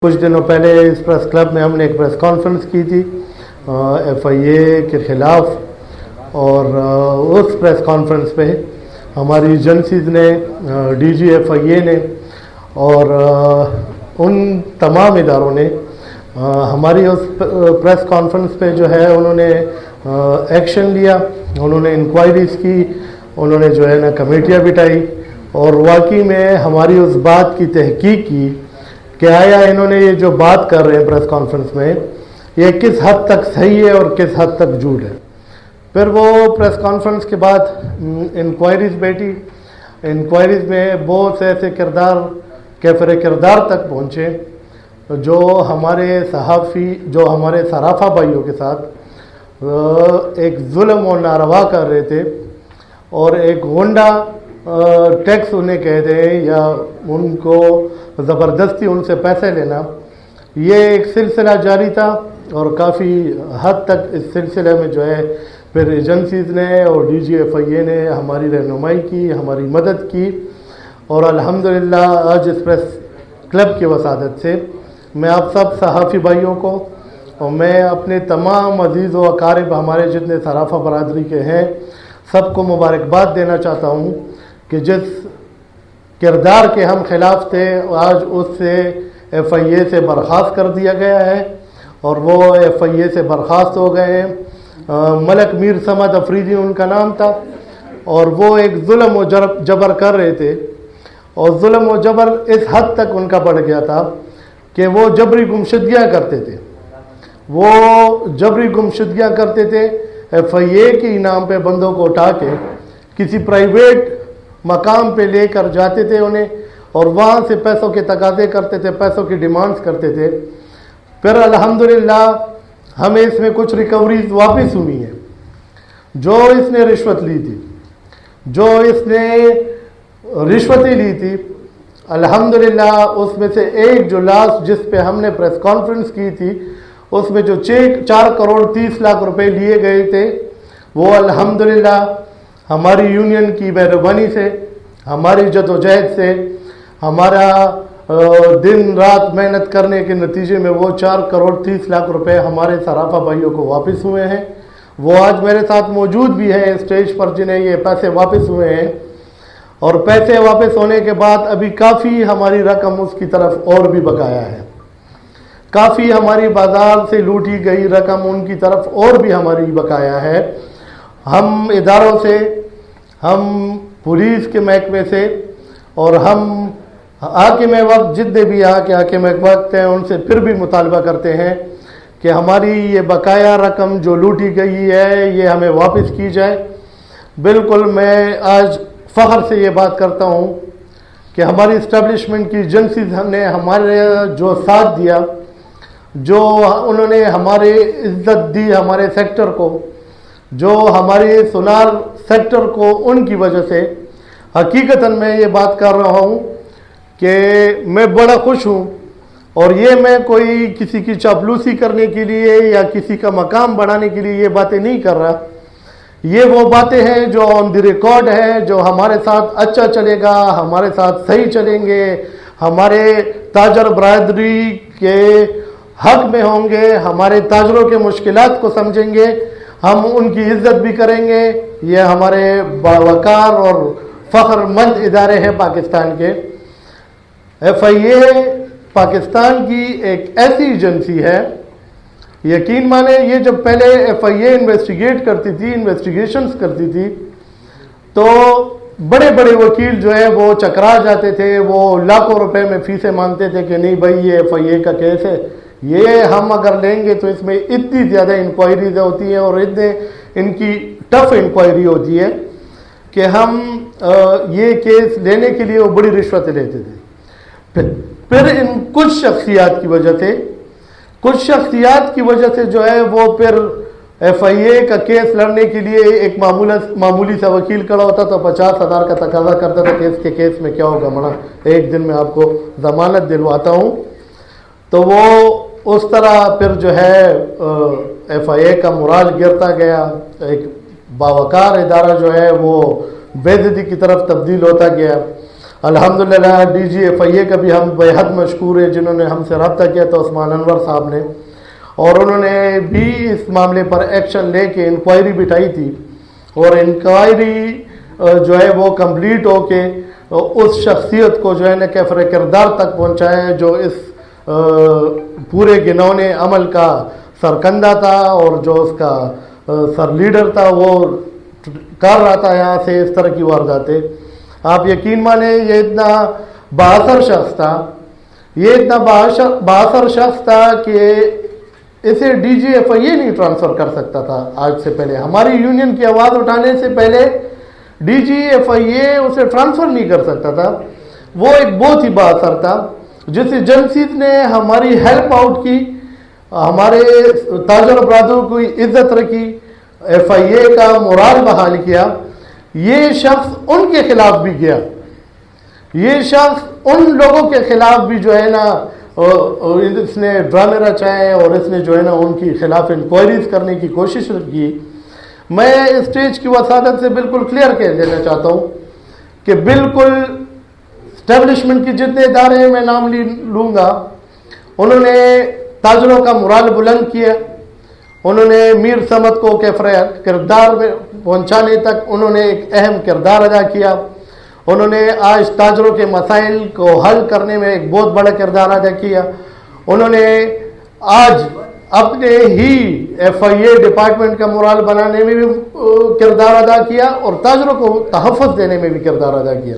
کچھ دنوں پہلے اس پریس کلب میں ہم نے ایک پریس کانفرنس کی تھی ایف آئی اے کے خلاف، اور اس پریس کانفرنس پہ ہماری ایجنسیز نے، ڈی جی ایف آئی اے نے اور ان تمام اداروں نے ہماری اس پریس کانفرنس پہ جو ہے انہوں نے ایکشن لیا، انہوں نے انکوائریز کی، انہوں نے جو ہے نا کمیٹیاں بٹھائی اور واقعی میں ہماری اس بات کی تحقیق کی کہ آیا انہوں نے یہ جو بات کر رہے ہیں پریس کانفرنس میں یہ کس حد تک صحیح ہے اور کس حد تک جھوٹ ہے۔ پھر وہ پریس کانفرنس کے بعد انکوائریز بیٹھی، انکوائریز میں بہت سے ایسے کردار کیفر کردار تک پہنچے جو ہمارے صحافی، جو ہمارے صرافہ بھائیوں کے ساتھ ایک ظلم و ناروا کر رہے تھے اور ایک غنڈہ ٹیکس انہیں کہتے ہیں یا ان کو زبردستی ان سے پیسے لینا، یہ ایک سلسلہ جاری تھا اور کافی حد تک اس سلسلے میں جو ہے پھر ایجنسیز نے اور ڈی جی ایف آئی اے نے ہماری رہنمائی کی، ہماری مدد کی، اور الحمدللہ آج اس پریس کلب کی وسادت سے میں آپ سب صحافی بھائیوں کو اور میں اپنے تمام عزیز و اقارب ہمارے جتنے صرافہ برادری کے ہیں سب کو مبارکباد دینا چاہتا ہوں کہ جس کردار کے ہم خلاف تھے آج اس سے ایف آئی اے سے برخاست کر دیا گیا ہے اور وہ ایف آئی اے سے برخاست ہو گئے ہیں۔ ملک میر صمد افریدی ان کا نام تھا اور وہ ایک ظلم و جبر کر رہے تھے، اور ظلم و جبر اس حد تک ان کا بڑھ گیا تھا کہ وہ جبری گمشدگیاں کرتے تھے، وہ جبری گمشدگیاں کرتے تھے، ایف آئی اے کے انعام پہ بندوں کو اٹھا کے کسی پرائیویٹ مقام پہ لے کر جاتے تھے انہیں اور وہاں سے پیسوں کے تقاضے کرتے تھے، پیسوں کی ڈیمانڈز کرتے تھے۔ پھر الحمدللہ ہمیں اس میں کچھ ریکوریز واپس ہوئی ہیں۔ جو اس نے رشوت لی تھی، جو اس نے رشوتیں لی تھی، الحمدللہ اس میں سے ایک جو لاسٹ جس پہ ہم نے پریس کانفرنس کی تھی اس میں جو 4 کروڑ 30 لاکھ روپے لیے گئے تھے وہ الحمدللہ ہماری یونین کی مہربانی سے، ہماری جدوجہد سے، ہمارا دن رات محنت کرنے کے نتیجے میں وہ 4 کروڑ 30 لاکھ روپے ہمارے صرافہ بھائیوں کو واپس ہوئے ہیں۔ وہ آج میرے ساتھ موجود بھی ہیں اسٹیج پر جنہیں یہ پیسے واپس ہوئے ہیں، اور پیسے واپس ہونے کے بعد ابھی کافی ہماری رقم اس کی طرف اور بھی بقایا ہے، کافی ہماری بازار سے لوٹی گئی رقم ان کی طرف اور بھی ہماری بقایا ہے۔ ہم اداروں سے، ہم پولیس کے محکمے سے اور ہم حاکم وقت جتنے بھی یہاں کے حاکم وقت ہیں ان سے پھر بھی مطالبہ کرتے ہیں کہ ہماری یہ بقایا رقم جو لوٹی گئی ہے یہ ہمیں واپس کی جائے۔ بالکل میں آج فخر سے یہ بات کرتا ہوں کہ ہماری اسٹیبلشمنٹ کی ایجنسیز نے ہمارے جو ساتھ دیا، جو انہوں نے ہمارے عزت دی ہمارے سیکٹر کو، جو ہمارے سونار سیکٹر کو، ان کی وجہ سے حقیقتاً میں یہ بات کر رہا ہوں کہ میں بڑا خوش ہوں، اور یہ میں کوئی کسی کی چاپلوسی کرنے کے لیے یا کسی کا مقام بڑھانے کے لیے یہ باتیں نہیں کر رہا، یہ وہ باتیں ہیں جو آن دی ریکارڈ ہے، جو ہمارے ساتھ اچھا چلے گا، ہمارے ساتھ صحیح چلیں گے، ہمارے تاجر برادری کے حق میں ہوں گے، ہمارے تاجروں کے مشکلات کو سمجھیں گے، ہم ان کی عزت بھی کریں گے۔ یہ ہمارے باوقار اور فخر مند ادارے ہیں پاکستان کے۔ ایف آئی اے پاکستان کی ایک ایسی ایجنسی ہے، یقین مانیں یہ جب پہلے ایف آئی اے انویسٹیگیٹ کرتی تھی، انویسٹیگیشنز کرتی تھی، تو بڑے بڑے وکیل جو ہے وہ چکرا جاتے تھے، وہ لاکھوں روپے میں فیسیں مانگتے تھے کہ نہیں بھائی یہ ایف آئی اے کا کیس ہے، یہ ہم اگر لیں گے تو اس میں اتنی زیادہ انکوائریز ہوتی ہیں اور اتنے ان کی ٹف انکوائری ہوتی ہے کہ ہم یہ کیس لینے کے لیے وہ بڑی رشوتیں لیتے تھے۔ پھر ان کچھ شخصیات کی وجہ سے جو ہے وہ پھر ایف آئی اے کا کیس لڑنے کے لیے ایک معمولی سا وکیل کھڑا ہوتا تو 50,000 کا تقاضا کرتا تھا کہ اس کے کیس میں کیا ہوگا مڑا ایک دن میں آپ کو ضمانت دلواتا ہوں، تو وہ اس طرح پھر جو ہے ایف آئی اے کا مورال گرتا گیا، ایک باوقار ادارہ جو ہے وہ بے عزتی کی طرف تبدیل ہوتا گیا۔ الحمدللہ DG FIA کا بھی ہم بے حد مشکور ہیں، جنہوں نے ہم سے رابطہ کیا تھا عثمان انور صاحب نے، اور انہوں نے بھی اس معاملے پر ایکشن لے کے انکوائری بٹھائی تھی، اور انکوائری جو ہے وہ کمپلیٹ ہو کے اس شخصیت کو جو ہے نا کیفر کردار تک پہنچایا ہے جو اس پورے گنونے عمل کا سرکندہ تھا اور جو اس کا سر لیڈر تھا، وہ کر رہا تھا یہاں سے اس طرح کی وارداتیں۔ آپ یقین مانیں یہ اتنا بااثر شخص تھا، یہ اتنا بااثر شخص تھا کہ اسے DG FIA نہیں ٹرانسفر کر سکتا تھا۔ آج سے پہلے ہماری یونین کی آواز اٹھانے سے پہلے DG FIA اسے ٹرانسفر نہیں کر سکتا تھا۔ وہ ایک بہت ہی بااثر تھا، جس ایجنسیز نے ہماری ہیلپ آؤٹ کی، ہمارے تاجر برادروں کو عزت رکھی، FIA کا مورال بحال کیا۔ یہ شخص ان کے خلاف بھی گیا، یہ شخص ان لوگوں کے خلاف بھی جو ہے نا اس نے ڈرامے رچائے اور اس نے جو ہے نا ان کی خلاف انکوائریز کرنے کی کوشش کی۔ میں اسٹیج کی وسادت سے بالکل کلیئر کہہ دینا چاہتا ہوں کہ بالکل اسٹیبلشمنٹ کی جتنے ادارے ہیں میں نام لوں گا، انہوں نے تاجروں کا مورال بلند کیا، انہوں نے میر سمت کو کیفر کردار میں پہنچانے تک انہوں نے ایک اہم کردار ادا کیا، انہوں نے آج تاجروں کے مسائل کو حل کرنے میں ایک بہت بڑا کردار ادا کیا، انہوں نے آج اپنے ہی FIA ڈپارٹمنٹ کا مورال بنانے میں بھی کردار ادا کیا اور تاجروں کو تحفظ دینے میں بھی کردار ادا کیا۔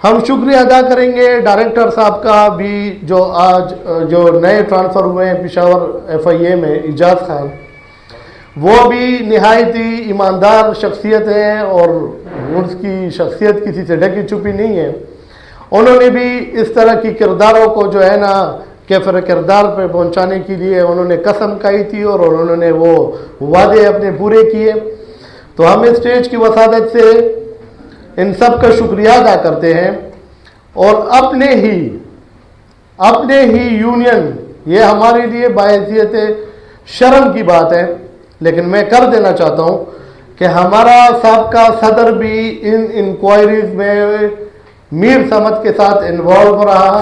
ہم شکریہ ادا کریں گے ڈائریکٹر صاحب کا بھی جو آج جو نئے ٹرانسفر ہوئے ہیں پشاور FIA میں، اعجاز خان، وہ بھی نہایت ہی ایماندار شخصیت ہے اور اس کی شخصیت کسی سے ڈھکی چھپی نہیں ہے۔ انہوں نے بھی اس طرح کی کرداروں کو جو ہے نا کیفر کردار پہ پہنچانے کے لیے انہوں نے قسم کھائی تھی اور انہوں نے وہ وعدے اپنے پورے کیے۔ تو ہم اسٹیج کی وسادت سے ان سب کا شکریہ ادا کرتے ہیں اور اپنے ہی یونین، یہ ہمارے لیے باعثیت شرم کی بات ہے، لیکن میں کر دینا چاہتا ہوں کہ ہمارا سابقہ صدر بھی ان انکوائریز میں میر سمت کے ساتھ انوالو رہا،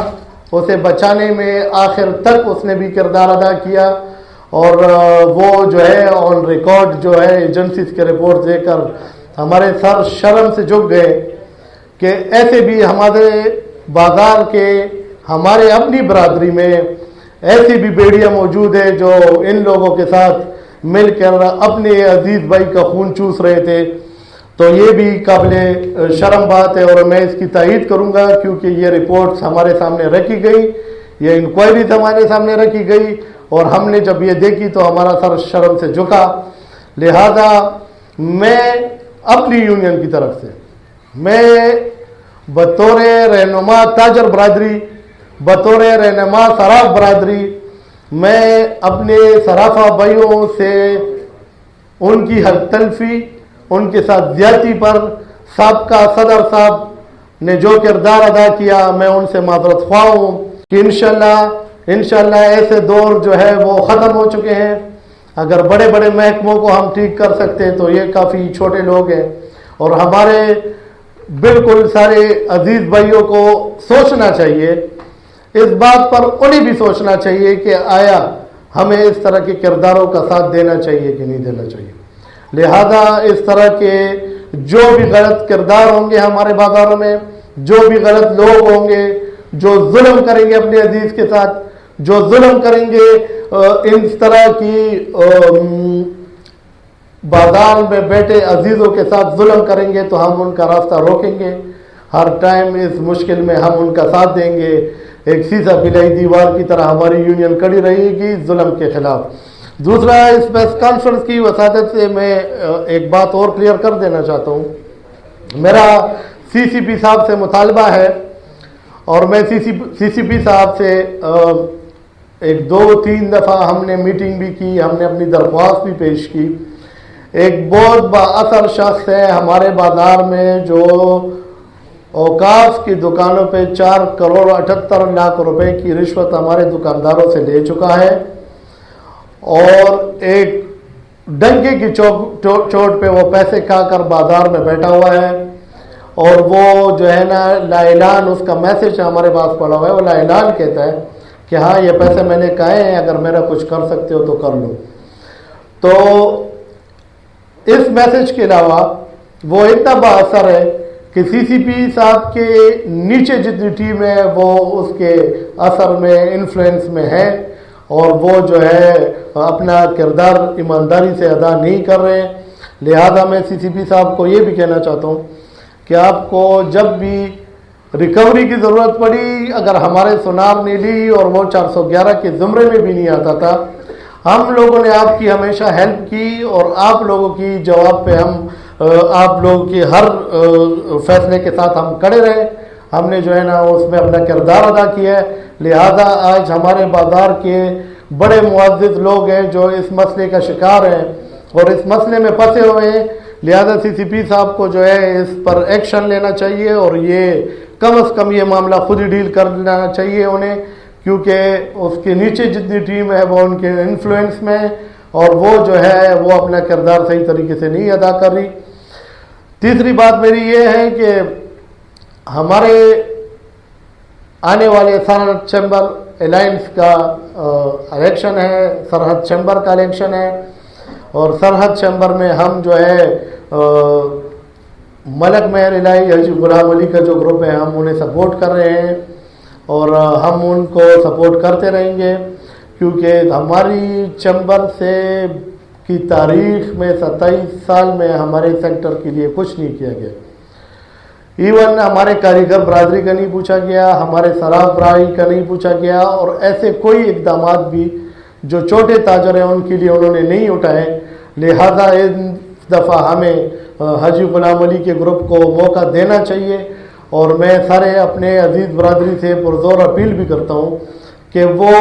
اسے بچانے میں آخر تک اس نے بھی کردار ادا کیا، اور وہ جو ہے آن ریکارڈ جو ہے ایجنسیز کے رپورٹ دے کر ہمارے سر شرم سے جھک گئے کہ ایسے بھی ہمارے بازار کے ہمارے اپنی برادری میں ایسی بھی بیڑیاں موجود ہے جو ان لوگوں کے ساتھ مل کر اپنے عزیز بھائی کا خون چوس رہے تھے۔ تو یہ بھی قابل شرم بات ہے اور میں اس کی تائید کروں گا، کیونکہ یہ رپورٹس ہمارے سامنے رکھی گئی، یہ انکوائریز ہمارے سامنے رکھی گئی، اور ہم نے جب یہ دیکھی تو ہمارا سر شرم سے جھکا۔ لہذا میں اپنی یونین کی طرف سے، میں بطور رہنما تاجر برادری، بطور رہنما صراف برادری، میں اپنے صرافہ بھائیوں سے ان کی حق تلفی، ان کے ساتھ زیادتی پر سابقہ صدر صاحب نے جو کردار ادا کیا، میں ان سے معذرت خواہ ہوں کہ انشاءاللہ ایسے دور جو ہے وہ ختم ہو چکے ہیں۔ اگر بڑے بڑے محکموں کو ہم ٹھیک کر سکتے تو یہ کافی چھوٹے لوگ ہیں، اور ہمارے بالکل سارے عزیز بھائیوں کو سوچنا چاہیے، اس بات پر انہیں بھی سوچنا چاہیے کہ آیا ہمیں اس طرح کے کرداروں کا ساتھ دینا چاہیے کہ نہیں دینا چاہیے۔ لہذا اس طرح کے جو بھی غلط کردار ہوں گے ہمارے بازاروں میں، جو بھی غلط لوگ ہوں گے جو ظلم کریں گے اپنے عزیز کے ساتھ، جو ظلم کریں گے اس طرح کی بازار میں بیٹھے عزیزوں کے ساتھ ظلم کریں گے، تو ہم ان کا راستہ روکیں گے۔ ہر ٹائم اس مشکل میں ہم ان کا ساتھ دیں گے، ایک سیسا پلائی دیوار کی طرح ہماری یونین کڑی رہے گی ظلم کے خلاف۔ دوسرا، اس پریس کانفرنس کی وسادت سے میں ایک بات اور کلیئر کر دینا چاہتا ہوں۔ میرا CCP صاحب سے مطالبہ ہے، اور میں CCP صاحب سے ایک 2-3 دفعہ ہم نے میٹنگ بھی کی، ہم نے اپنی درخواست بھی پیش کی۔ ایک بہت بااثر شخص ہے ہمارے بازار میں جو اوقاف کی دکانوں پہ 4 کروڑ 78 لاکھ روپے کی رشوت ہمارے دکانداروں سے لے چکا ہے، اور ایک ڈنکے کی چوٹ پہ وہ پیسے کھا کر بازار میں بیٹھا ہوا ہے، اور وہ جو ہے نا لا اعلان، اس کا میسج ہمارے پاس پڑا ہوا ہے، وہ لا اعلان کہتا ہے کہ ہاں یہ پیسے میں نے کہے ہیں، اگر میرا کچھ کر سکتے ہو تو کر لو۔ تو اس میسج کے علاوہ وہ اتنا با اثر ہے کہ سی سی پی صاحب کے نیچے جتنی ٹیم ہے وہ اس کے اثر میں، انفلوئنس میں ہے، اور وہ جو ہے اپنا کردار ایمانداری سے ادا نہیں کر رہے ہیں۔ لہذا میں سی سی پی صاحب کو یہ بھی کہنا چاہتا ہوں کہ آپ کو جب بھی ریکوری کی ضرورت پڑی، اگر ہمارے سونار نے لی اور وہ 411 کے زمرے میں بھی نہیں آتا تھا، ہم لوگوں نے آپ کی ہمیشہ ہیلپ کی، اور آپ لوگوں کی جواب پہ ہم آپ لوگوں کی ہر فیصلے کے ساتھ ہم کھڑے رہے، ہم نے جو ہے نا اس میں اپنا کردار ادا کیا ہے۔ لہذا آج ہمارے بازار کے بڑے معزز لوگ ہیں جو اس مسئلے کا شکار ہیں اور اس مسئلے میں پھنسے ہوئے ہیں، لہذا سی سی پی صاحب کو جو ہے اس پر ایکشن لینا چاہیے، اور یہ کم از کم یہ معاملہ خود ہی ڈیل کر لینا چاہیے انہیں، کیونکہ اس کے نیچے جتنی ٹیم ہے وہ ان کے انفلوئنس میں ہے، اور وہ جو ہے وہ اپنا کردار صحیح طریقے سے نہیں ادا کر رہی۔ تیسری بات میری یہ ہے کہ ہمارے آنے والے سرحد چیمبر الائنس کا الیکشن ہے، سرحد چیمبر کا الیکشن ہے، اور سرحد چیمبر میں ہم جو ہے ملک مہر الہی حاجی غلام علی کا جو گروپ ہے ہم انہیں سپورٹ کر رہے ہیں، اور ہم ان کو سپورٹ کرتے رہیں گے، کیونکہ ہماری چیمبر سے کی تاریخ میں 27 سال میں ہمارے سیکٹر کے لیے کچھ نہیں کیا گیا، ایون ہمارے کاریگر برادری کا نہیں پوچھا گیا، ہمارے صراف برادری کا نہیں پوچھا گیا، اور ایسے کوئی اقدامات بھی جو چھوٹے تاجر ہیں ان کے لیے انہوں نے نہیں اٹھائے۔ لہذا اس دفعہ ہمیں حاجی غلام علی کے گروپ کو موقع دینا چاہیے، اور میں سارے اپنے عزیز برادری سے پرزور اپیل بھی کرتا ہوں کہ وہ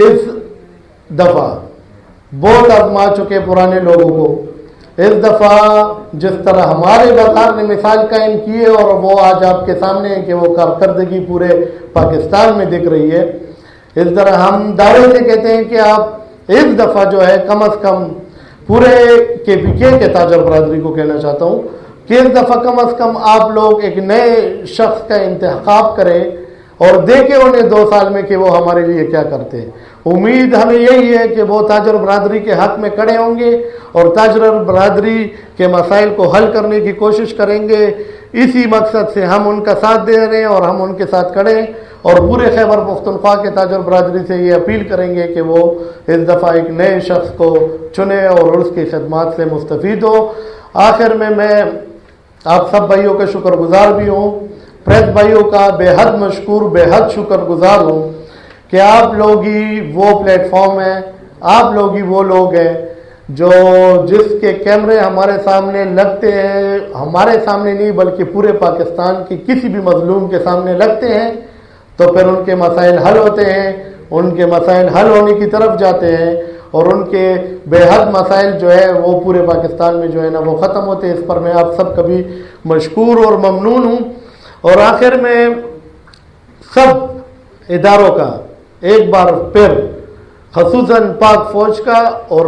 اس دفعہ بہت آزما چکے پرانے لوگوں کو، اس دفعہ جس طرح ہمارے بازار نے مثال قائم کی ہے اور وہ آج آپ کے سامنے ہے کہ وہ کارکردگی پورے پاکستان میں دکھ رہی ہے، اس طرح ہم دعوے سے کہتے ہیں کہ آپ اس دفعہ جو ہے کم از کم پورے کے پی کے تاجر برادری کو کہنا چاہتا ہوں کہ اس دفعہ کم از کم آپ لوگ ایک نئے شخص کا انتخاب کریں اور دیکھیں انہیں 2 سال میں کہ وہ ہمارے لیے کیا کرتے ہیں۔ امید ہمیں یہی ہے کہ وہ تاجر برادری کے حق میں کھڑے ہوں گے اور تاجر برادری کے مسائل کو حل کرنے کی کوشش کریں گے۔ اسی مقصد سے ہم ان کا ساتھ دے رہے ہیں اور ہم ان کے ساتھ کھڑے ہیں، اور پورے خیبر پختونخوا کے تاجر برادری سے یہ اپیل کریں گے کہ وہ اس دفعہ ایک نئے شخص کو چنے اور اس کی خدمات سے مستفید ہو۔ آخر میں آپ سب بھائیوں کا شکر گزار بھی ہوں، پریس بھائیوں کا بے حد مشکور، بے حد شکر گزار ہوں کہ آپ لوگ ہی وہ پلیٹ فارم ہیں، آپ لوگ ہی وہ لوگ ہیں جو جس کے کیمرے ہمارے سامنے لگتے ہیں، ہمارے سامنے نہیں بلکہ پورے پاکستان کے کسی بھی مظلوم کے سامنے لگتے ہیں تو پھر ان کے مسائل حل ہوتے ہیں، ان کے مسائل حل ہونے کی طرف جاتے ہیں، اور ان کے بے حد مسائل جو ہے وہ پورے پاکستان میں جو ہے نا وہ ختم ہوتے ہیں۔ اس پر میں آپ سب کا بھی مشکور اور ممنون ہوں۔ اور آخر میں سب اداروں کا ایک بار پھر خصوصاً پاک فوج کا اور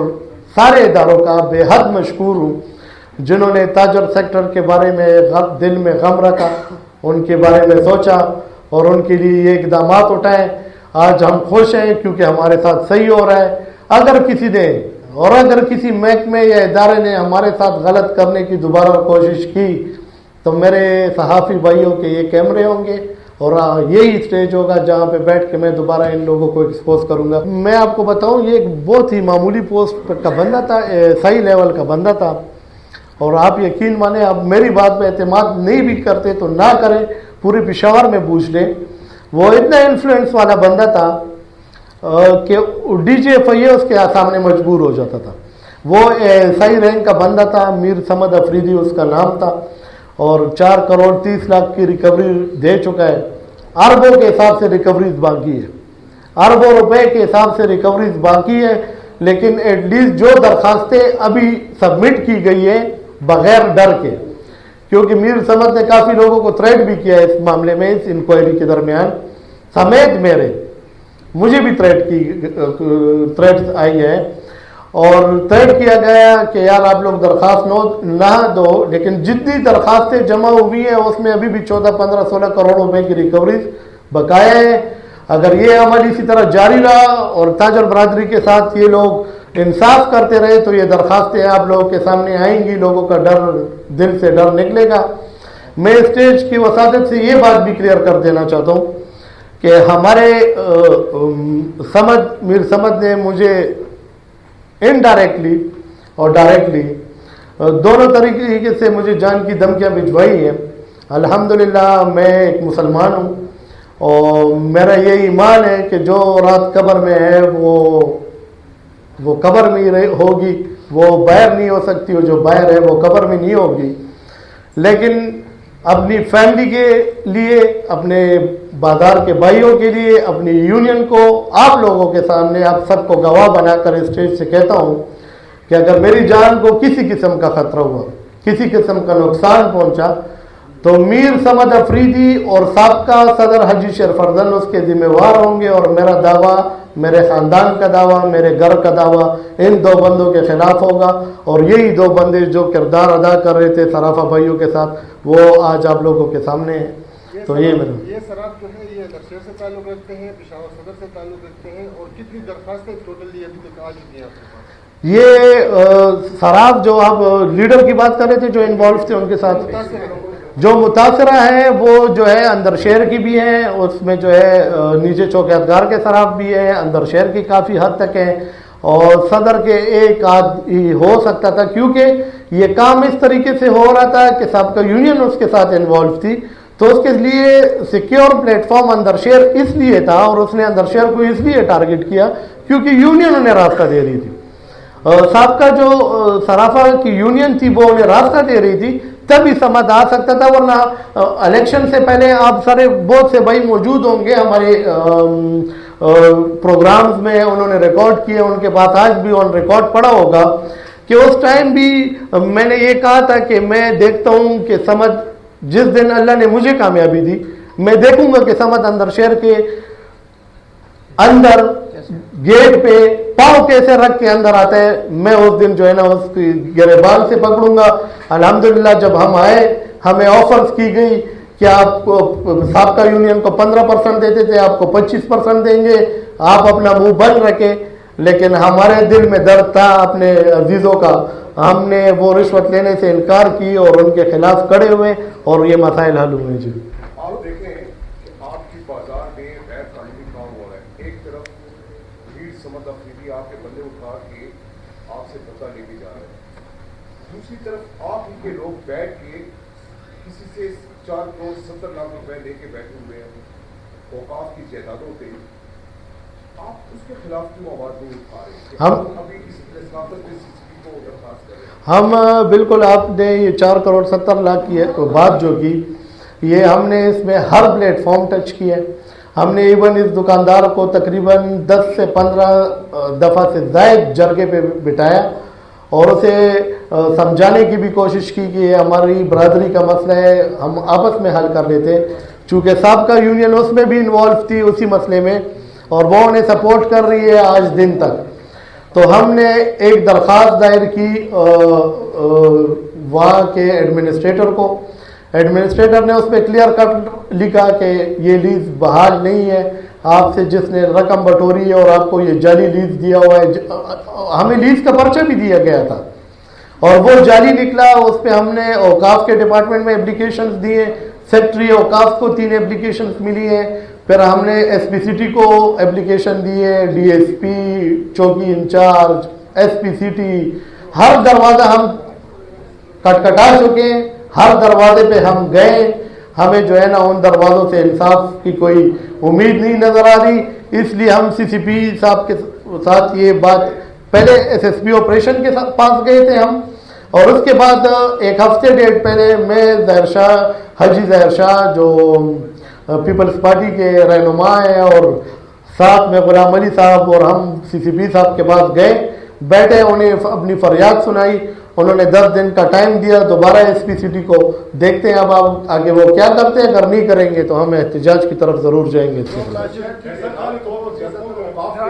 سارے اداروں کا بے حد مشکور ہوں جنہوں نے تاجر سیکٹر کے بارے میں دل میں غم رکھا، ان کے بارے میں سوچا اور ان کے لیے یہ اقدامات اٹھائے۔ آج ہم خوش ہیں کیونکہ ہمارے ساتھ صحیح ہو رہا ہے۔ اگر کسی نے اور اگر کسی محکمے یا ادارے نے ہمارے ساتھ غلط کرنے کی دوبارہ کوشش کی تو میرے صحافی بھائیوں کے یہ کیمرے ہوں گے اور یہی اسٹیج ہوگا جہاں پہ بیٹھ کے میں دوبارہ ان لوگوں کو ایکسپوز کروں گا۔ میں آپ کو بتاؤں یہ ایک بہت ہی معمولی پوسٹ کا بندہ تھا، صحیح لیول کا بندہ تھا، اور آپ یقین مانیں آپ میری بات پہ اعتماد نہیں بھی کرتے تو نہ کریں، پورے پشاور میں پوچھ لیں۔ وہ اتنا انفلوئنس والا بندہ تھا کہ ڈی جی ایف آئی اس کے سامنے مجبور ہو جاتا تھا۔ وہ صحیح رینک کا بندہ تھا، میر سمد افریدی اس کا نام تھا، اور 4 کروڑ 30 لاکھ کی ریکوری دے چکا ہے۔ اربوں کے حساب سے ریکوریز باقی ہے، اربوں روپے کے حساب سے ریکوریز باقی ہے، لیکن ایٹ لیسٹ جو درخواستیں ابھی سبمٹ کی گئی ہیں بغیر ڈر کے، کیونکہ میر سمد نے کافی لوگوں کو تھریٹ بھی کیا ہے اس معاملے میں، اس انکوائری کے درمیان سمیت مجھے بھی تھریٹس آئی ہیں، اور طے کیا گیا کہ یار آپ لوگ درخواست نہ دو، لیکن جتنی درخواستیں جمع ہوئی ہیں اس میں ابھی بھی 14 15 16 کروڑ روپے کی ریکوریز بقایا ہے۔ اگر یہ عمل اسی طرح جاری رہا اور تاجر برادری کے ساتھ یہ لوگ انصاف کرتے رہے تو یہ درخواستیں آپ لوگوں کے سامنے آئیں گی، لوگوں کا ڈر، دل سے ڈر نکلے گا۔ میں اسٹیج کی وساطت سے یہ بات بھی کلیئر کر دینا چاہتا ہوں کہ ہمارے میر سمد نے مجھے انڈائریکٹلی اور ڈائریکٹلی دونوں طریقے سے مجھے جان کی دھمکیاں بھجوائی ہیں۔ الحمدللہ میں ایک مسلمان ہوں اور میرا یہ ایمان ہے کہ جو رات قبر میں ہے وہ قبر میں ہی ہوگی، وہ باہر نہیں ہو سکتی، اور جو باہر ہے وہ قبر میں نہیں ہوگی۔ لیکن اپنی فیملی کے لیے، اپنے بازار کے بھائیوں کے لیے، اپنی یونین کو آپ لوگوں کے سامنے آپ سب کو گواہ بنا کر اسٹیج سے کہتا ہوں کہ اگر میری جان کو کسی قسم کا خطرہ ہوا، کسی قسم کا نقصان پہنچا تو میر سمد افریدی اور سابقہ صدر حاجی شریف اردن اس کے ذمہ وار ہوں گے، اور میرا دعویٰ، میرے خاندان کا دعویٰ، میرے گھر کا دعویٰ ان دو بندوں کے خلاف ہوگا، اور یہی دو بندے جو کردار ادا کر رہے تھے صرافہ بھائیوں کے ساتھ وہ آج آپ لوگوں کے سامنے ہیں۔ تو یہ سراف جو ہے یہ اندرشہر سے تعلق رکھتے ہیں، پشاور صدر سے تعلق رکھتے ہیں، اور کتنی درخواستیں ٹوٹلی ابھی تک آ چکی ہیں آپ کے پاس؟ یہ سراف جو آپ لیڈر کی بات کر رہے تھے جو انوالو تھے ان کے ساتھ جو متاثرہ ہیں وہ جو ہے اندر شہر کی بھی ہیں، اس میں جو ہے نیچے چوکیدگار کے سراف بھی ہیں، اندر شہر کی کافی حد تک ہیں، اور صدر کے ایک آدھ ہی ہو سکتا تھا، کیونکہ یہ کام اس طریقے سے ہو رہا تھا کہ سابقہ یونین اس کے ساتھ انوالو تھی، تو اس کے لیے سیکیور پلیٹ فارم اندر شہر اس لیے تھا، اور اس نے اندر شہر کو اس لیے ٹارگٹ کیا کیونکہ یونین انہیں راستہ دے رہی تھی، سابقہ جو صرافہ کی یونین تھی وہ انہیں راستہ دے رہی تھی، تب اس سمجھ آ سکتا تھا، ورنہ الیکشن سے پہلے آپ سارے بہت سے بھائی موجود ہوں گے ہمارے پروگرامز میں، انہوں نے ریکارڈ کیے، ان کے پاس آج بھی آن ریکارڈ پڑا ہوگا کہ اس ٹائم بھی میں نے یہ کہا تھا کہ میں دیکھتا ہوں کہ سمجھ جس دن اللہ نے مجھے کامیابی دی میں دیکھوں گا کہ سمجھ اندر شہر کے اندر گیٹ پہ پاؤں کیسے رکھ کے اندر آتا ہے، میں اس دن جو ہے نا اس کی گریبان سے پکڑوں گا۔ الحمدللہ جب ہم آئے ہمیں آفرز کی گئی کہ آپ کو سابقہ یونین کو 15% دیتے تھے، آپ کو 25% دیں گے، آپ اپنا منہ بند رکھے، لیکن ہمارے دل میں درد تھا اپنے عزیزوں کا، ہم نے وہ رشوت لینے سے انکار کی اور ان کے خلاف کھڑے ہوئے اور یہ مسائل حل ہوئے۔ جی آپ دیکھیں کہ آپ کی بازار میں غیر قانونی کام ہو رہا ہے، ایک طرف میر سمد افریدی آپ کے بندے اٹھا کے آپ سے بدلہ لے کے جا رہے ہیں، دوسری طرف آپ ہی کے لوگ بیٹھ کے کسی سے 4 کروڑ 70 لاکھ روپے لے کے بیٹھے ہوئے ہیں اوقاف کی جائیدادوں پہ، آپ اس کے خلاف کیوں آواز نہیں اٹھا رہے؟ ہم ابھی اس رسالت میں کو درخواست کریں۔ ہم بالکل آپ نے یہ 4 کروڑ 70 لاکھ کی بات جو کی، یہ ہم نے اس میں ہر پلیٹ فارم ٹچ کیا ہے، ہم نے ایون اس دکاندار کو تقریباً 10 سے 15 دفعہ سے زائد جرگے پہ بٹھایا اور اسے سمجھانے کی بھی کوشش کی کہ یہ ہماری برادری کا مسئلہ ہے، ہم آپس میں حل کر لیتے، چونکہ سابقہ یونین اس میں بھی انوالو تھی اسی مسئلے میں اور وہ انہیں سپورٹ کر رہی ہے آج دن تک۔ تو ہم نے ایک درخواست دائر کی وہاں کے ایڈمنسٹریٹر کو، ایڈمنسٹریٹر نے اس پہ کلیئر کٹ لکھا کہ یہ لیز بحال نہیں ہے، آپ سے جس نے رقم بٹوری ہے اور آپ کو یہ جعلی لیز دیا ہوا ہے، ہمیں لیز کا پرچہ بھی دیا گیا تھا اور وہ جعلی نکلا، اس پہ ہم نے اوقاف کے ڈپارٹمنٹ میں اپلیکیشنز دیے، سیکٹری اوقاف کو 3 اپلیکیشنز ملی ہیں، پھر ہم نے ایس پی سٹی کو اپلیکیشن دی ہے، ڈی ایس پی، چوکی انچارج، ایس پی سٹی، ہر دروازہ ہم کٹکھٹا چکے ہیں، ہر دروازے پہ ہم گئے، ہمیں جو ہے نا ان دروازوں سے انصاف کی کوئی امید نہیں نظر آ رہی، اس لیے ہم سی سی پی صاحب کے ساتھ یہ بات، پہلے ایس ایس پی آپریشن کے پاس گئے تھے ہم، اور اس کے بعد ایک ہفتے ڈیڑھ پہلے میں ظاہر شاہ، حاجی ظاہر شاہ جو پیپلز پارٹی کے رہنما ہیں اور ساتھ میں غلام علی صاحب اور ہم سی سی پی صاحب کے پاس گئے، بیٹھے، انہیں اپنی فریاد سنائی، انہوں نے 10 دن کا ٹائم دیا دوبارہ ایس پی سٹی کو، دیکھتے ہیں اب آپ آگے وہ کیا کرتے ہیں، اگر نہیں کریں گے تو ہم احتجاج کی طرف ضرور جائیں گے۔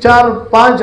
4, 5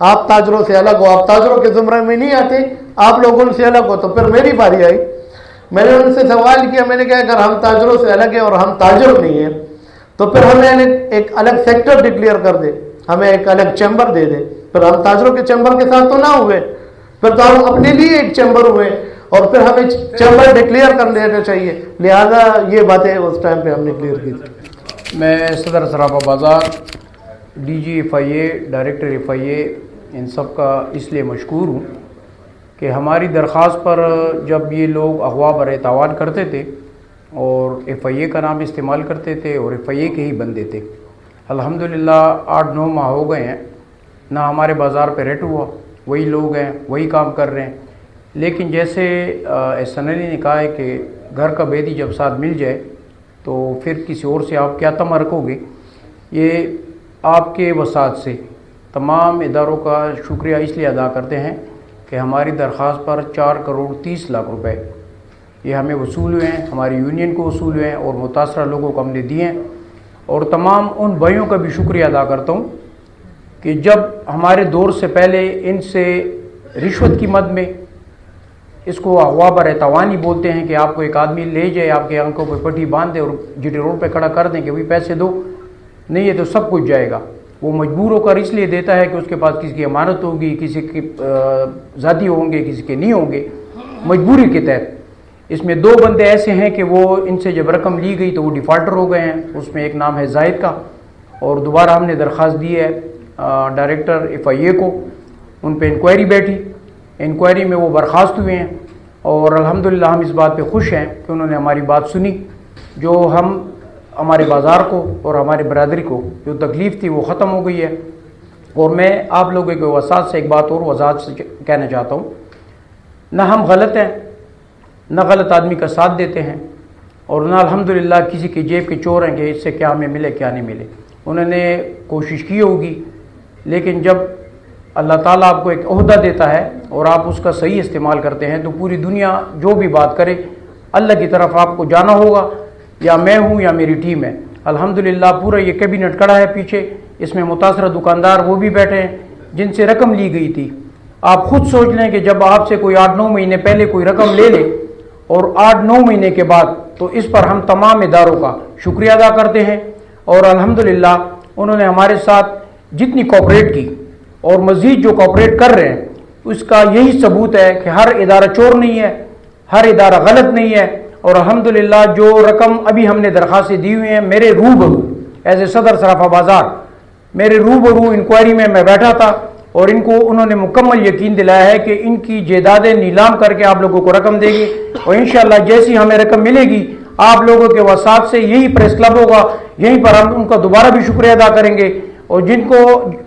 آپ تاجروں سے الگ ہو, آپ تاجروں کے زمرے میں نہیں آتے, آپ لوگوں سے الگ ہو. تو پھر میری باری آئی, میں نے ان سے سوال کیا, میں نے کہا اگر ہم تاجروں سے الگ ہیں اور ہم تاجر نہیں ہیں تو پھر ہمیں ایک الگ سیکٹر ڈکلیئر کر دے, ہمیں ایک الگ چیمبر دے دے. پھر ہم تاجروں کے چیمبر کے ساتھ تو نہ ہوئے, پھر تو ہم اپنے لیے ایک چیمبر ہوئے, اور پھر ہمیں چیمبر ڈکلیئر کر لینا چاہیے. لہذا یہ باتیں اس ٹائم پہ ہم نے کلیئر کی تھی. میں صدر سراپا بازار, ڈی جی ایف آئی اے, ڈائریکٹر ایف آئی اے, ان سب کا اس لیے مشکور ہوں کہ ہماری درخواست پر جب یہ لوگ اغوا برائے تاوان کرتے تھے اور ایف آئی اے کا نام استعمال کرتے تھے اور ایف آئی اے کے ہی بندے تھے, الحمدللہ 8-9 ماہ ہو گئے ہیں, نہ ہمارے بازار پہ ریٹ ہوا, وہی لوگ ہیں, وہی کام کر رہے ہیں. لیکن جیسے احسان علی نے کہا ہے کہ گھر کا بیدی جب ساتھ مل جائے تو پھر کسی اور سے آپ کیا تمنا رکھو گے. یہ آپ کے وسعت سے تمام اداروں کا شکریہ اس لیے ادا کرتے ہیں کہ ہماری درخواست پر 4 کروڑ 30 لاکھ روپے یہ ہمیں وصول ہوئے ہیں, ہماری یونین کو وصول ہوئے ہیں اور متاثرہ لوگوں کو ہم نے دیے ہیں. اور تمام ان بھائیوں کا بھی شکریہ ادا کرتا ہوں کہ جب ہمارے دور سے پہلے ان سے رشوت کی مد میں, اس کو اغوا برائے توانی بولتے ہیں کہ آپ کو ایک آدمی لے جائے, آپ کے آنکھوں پہ پٹی باندھ دے اور جی ٹی روڈ پہ کھڑا کر دیں کہ وہی پیسے دو, نہیں ہے تو سب کچھ جائے گا. وہ مجبور ہو کر اس لیے دیتا ہے کہ اس کے پاس کسی کی امانت ہوگی, کسی کی ذاتی ہوں گے, کسی کے نہیں ہوں گے, مجبوری کے تحت. اس میں 2 بندے ایسے ہیں کہ وہ ان سے جب رقم لی گئی تو وہ ڈیفالٹر ہو گئے ہیں. اس میں ایک نام ہے زاہد کا, اور دوبارہ ہم نے درخواست دی ہے ڈائریکٹر ایف آئی اے کو, ان پہ انکوائری بیٹھی, انکوائری میں وہ برخاست ہوئے ہیں. اور الحمدللہ ہم اس بات پہ خوش ہیں کہ انہوں نے ہماری بات سنی. جو ہمارے بازار کو اور ہماری برادری کو جو تکلیف تھی وہ ختم ہو گئی ہے. اور میں آپ لوگوں کے وسعت سے ایک بات اور وضاحت سے کہنا چاہتا ہوں, نہ ہم غلط ہیں, نہ غلط آدمی کا ساتھ دیتے ہیں, اور نہ الحمدللہ کسی کی جیب کے چور ہیں کہ اس سے کیا ہمیں ملے کیا نہیں ملے. انہوں نے کوشش کی ہوگی, لیکن جب اللہ تعالیٰ آپ کو ایک عہدہ دیتا ہے اور آپ اس کا صحیح استعمال کرتے ہیں تو پوری دنیا جو بھی بات کرے اللہ کی طرف آپ کو جانا ہوگا, یا میں ہوں یا میری ٹیم ہے. الحمدللہ پورا یہ کیبنٹ کڑا ہے پیچھے, اس میں متاثرہ دکاندار وہ بھی بیٹھے ہیں جن سے رقم لی گئی تھی. آپ خود سوچ لیں کہ جب آپ سے کوئی 8-9 مہینے پہلے کوئی رقم لے لے اور 8-9 مہینے کے بعد, تو اس پر ہم تمام اداروں کا شکریہ ادا کرتے ہیں. اور الحمدللہ انہوں نے ہمارے ساتھ جتنی کوآپریٹ کی اور مزید جو کوآپریٹ کر رہے ہیں, اس کا یہی ثبوت ہے کہ ہر ادارہ چور نہیں ہے, ہر ادارہ غلط نہیں ہے. اور الحمدللہ جو رقم ابھی ہم نے درخواستیں دی ہوئی ہیں, میرے روبرو ایز اے صدر سراپا بازار, میرے روبرو انکوائری میں بیٹھا تھا, اور ان کو انہوں نے مکمل یقین دلایا ہے کہ ان کی جائیدادیں نیلام کر کے آپ لوگوں کو رقم دے گی. اور انشاءاللہ جیسی ہمیں رقم ملے گی آپ لوگوں کے وسعت سے یہی پریس کلب ہوگا, یہیں پر ہم ان کا دوبارہ بھی شکریہ ادا کریں گے. اور جن کو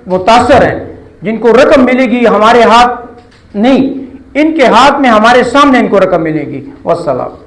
متاثر ہیں, جن کو رقم ملے گی ہمارے ہاتھ نہیں, ان کے ہاتھ میں ہمارے سامنے ان کو رقم ملے گی. والسلام.